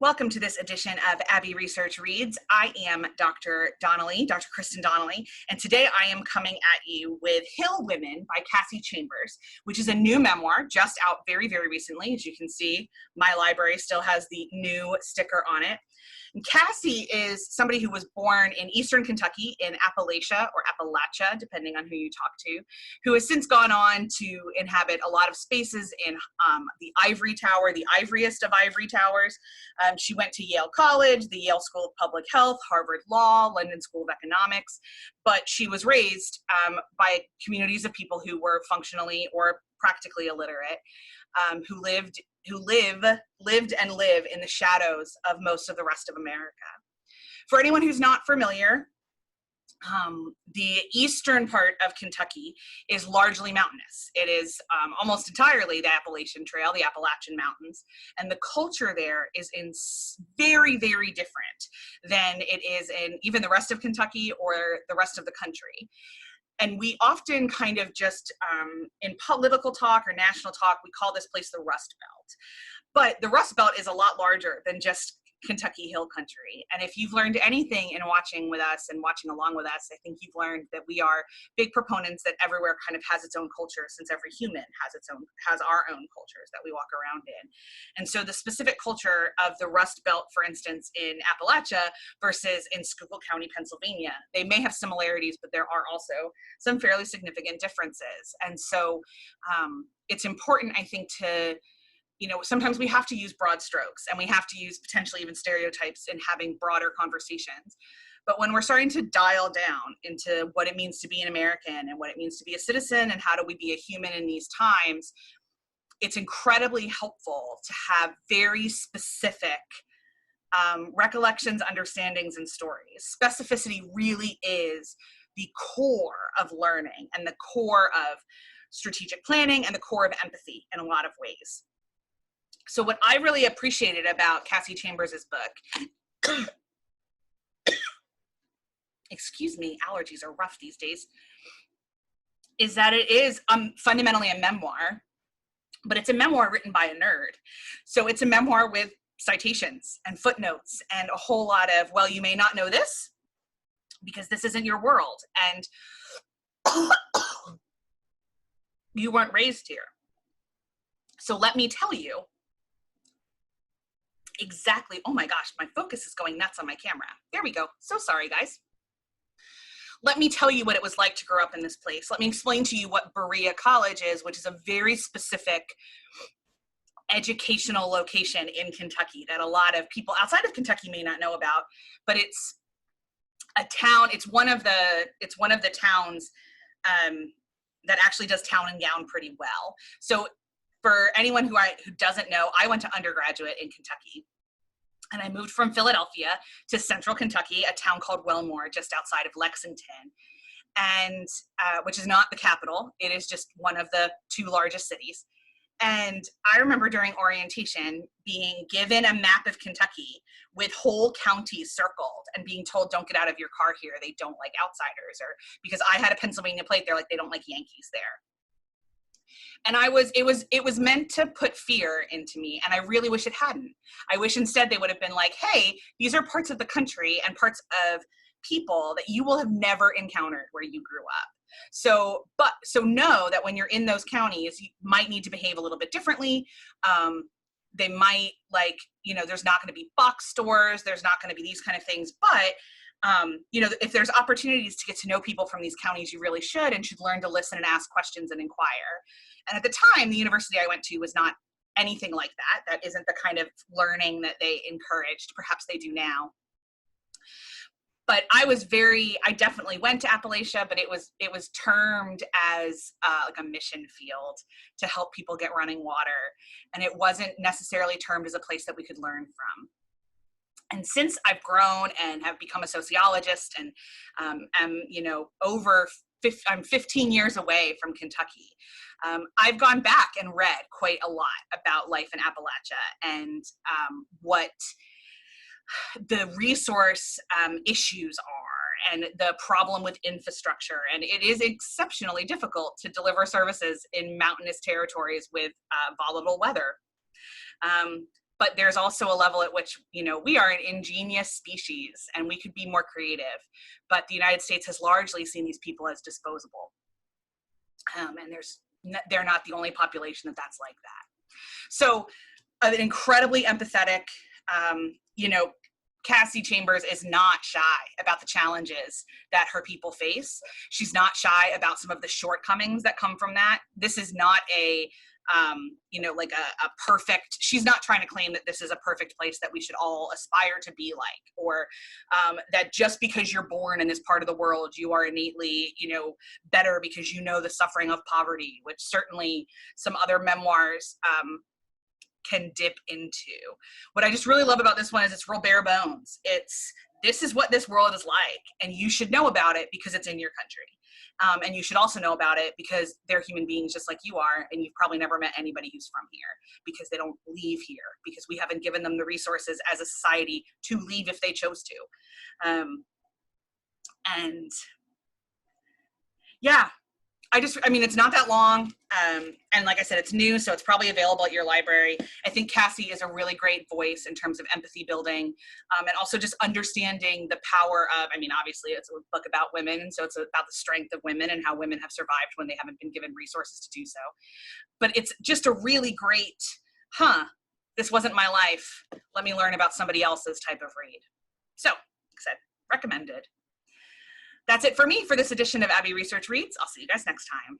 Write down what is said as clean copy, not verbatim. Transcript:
Welcome to this edition of Abbey Research Reads. I am Dr. Donnelly, Dr. Kristen Donnelly, and today I am coming at you with Hill Women by Cassie Chambers, which is a new memoir just out very, very recently. As you can see, my library still has the new sticker on it. And Cassie is somebody who was born in Eastern Kentucky in Appalachia, or Appalachia, depending on who you talk to, who has since gone on to inhabit a lot of spaces in the Ivory Tower, the ivoriest of ivory towers. She went to Yale College, the Yale School of Public Health, Harvard Law, London School of Economics, but she was raised by communities of people who were functionally or practically illiterate, who lived and live in the shadows of most of the rest of America. For anyone who's not familiar, the eastern part of Kentucky is largely mountainous. It is almost entirely the Appalachian Trail, the Appalachian Mountains, and the culture there is very, very different than it is in even the rest of Kentucky or the rest of the country. And we often kind of just, in political talk or national talk, we call this place the Rust Belt. But the Rust Belt is a lot larger than just Kentucky Hill Country. And if you've learned anything in watching with us and watching along with us, I think you've learned that we are big proponents that everywhere kind of has its own culture, since every human has our own cultures that we walk around in. And so the specific culture of the Rust Belt, for instance, in Appalachia versus in Schuylkill County, Pennsylvania, they may have similarities, but there are also some fairly significant differences. And so it's important, I think, to sometimes we have to use broad strokes and we have to use potentially even stereotypes in having broader conversations. But when we're starting to dial down into what it means to be an American and what it means to be a citizen and how do we be a human in these times, it's incredibly helpful to have very specific recollections, understandings, and stories. Specificity really is the core of learning and the core of strategic planning and the core of empathy in a lot of ways. So what I really appreciated about Cassie Chambers' book, excuse me, allergies are rough these days, is that it is fundamentally a memoir, but it's a memoir written by a nerd. So it's a memoir with citations and footnotes and a whole lot of, well, you may not know this because this isn't your world and you weren't raised here. So let me tell you exactly, oh my gosh, my focus is going nuts on my camera. There we go. So sorry, guys. Let me tell you what it was like to grow up in this place. Let me explain to you what Berea College is, which is a very specific educational location in Kentucky that a lot of people outside of Kentucky may not know about, but it's a town, it's one of the towns that actually does town and gown pretty well. So for anyone who doesn't know, I went to undergraduate in Kentucky, and I moved from Philadelphia to central Kentucky, a town called Wilmore, just outside of Lexington, and which is not the capital. It is just one of the two largest cities. And I remember during orientation being given a map of Kentucky with whole counties circled and being told, don't get out of your car here. They don't like outsiders. Or because I had a Pennsylvania plate, they're like, they don't like Yankees there. And it was meant to put fear into me, and I really wish it hadn't. I wish instead they would have been like, hey, these are parts of the country and parts of people that you will have never encountered where you grew up. So know that when you're in those counties, you might need to behave a little bit differently. They might there's not going to be box stores, there's not going to be these kind of things, but if there's opportunities to get to know people from these counties, you really should and should learn to listen and ask questions and inquire. And at the time, the university I went to was not anything like that. That isn't the kind of learning that they encouraged. Perhaps they do now. But I definitely went to Appalachia, but it was termed as like a mission field to help people get running water. And it wasn't necessarily termed as a place that we could learn from. And since I've grown and have become a sociologist and I'm 15 years away from Kentucky, I've gone back and read quite a lot about life in Appalachia and what the resource issues are and the problem with infrastructure. And it is exceptionally difficult to deliver services in mountainous territories with volatile weather. but there's also a level at which, we are an ingenious species and we could be more creative. But the United States has largely seen these people as disposable. And they're not the only population that's like that. So an incredibly empathetic, Cassie Chambers is not shy about the challenges that her people face. She's not shy about some of the shortcomings that come from that. This is not a perfect, she's not trying to claim that this is a perfect place that we should all aspire to be like, or that just because you're born in this part of the world, you are innately, better because the suffering of poverty, which certainly some other memoirs can dip into. What I just really love about this one is it's real bare bones. This is what this world is like, and you should know about it because it's in your country. And you should also know about it because they're human beings just like you are, and you've probably never met anybody who's from here because they don't leave here, because we haven't given them the resources as a society to leave if they chose to. And yeah, it's not that long. And like I said, it's new, so it's probably available at your library. I think Cassie is a really great voice in terms of empathy building, and also just understanding the power of, obviously it's a book about women, and so it's about the strength of women and how women have survived when they haven't been given resources to do so. But it's just a really great, this wasn't my life, let me learn about somebody else's type of read. So, like I said, recommended. That's it for me for this edition of Abbey Research Reads. I'll see you guys next time.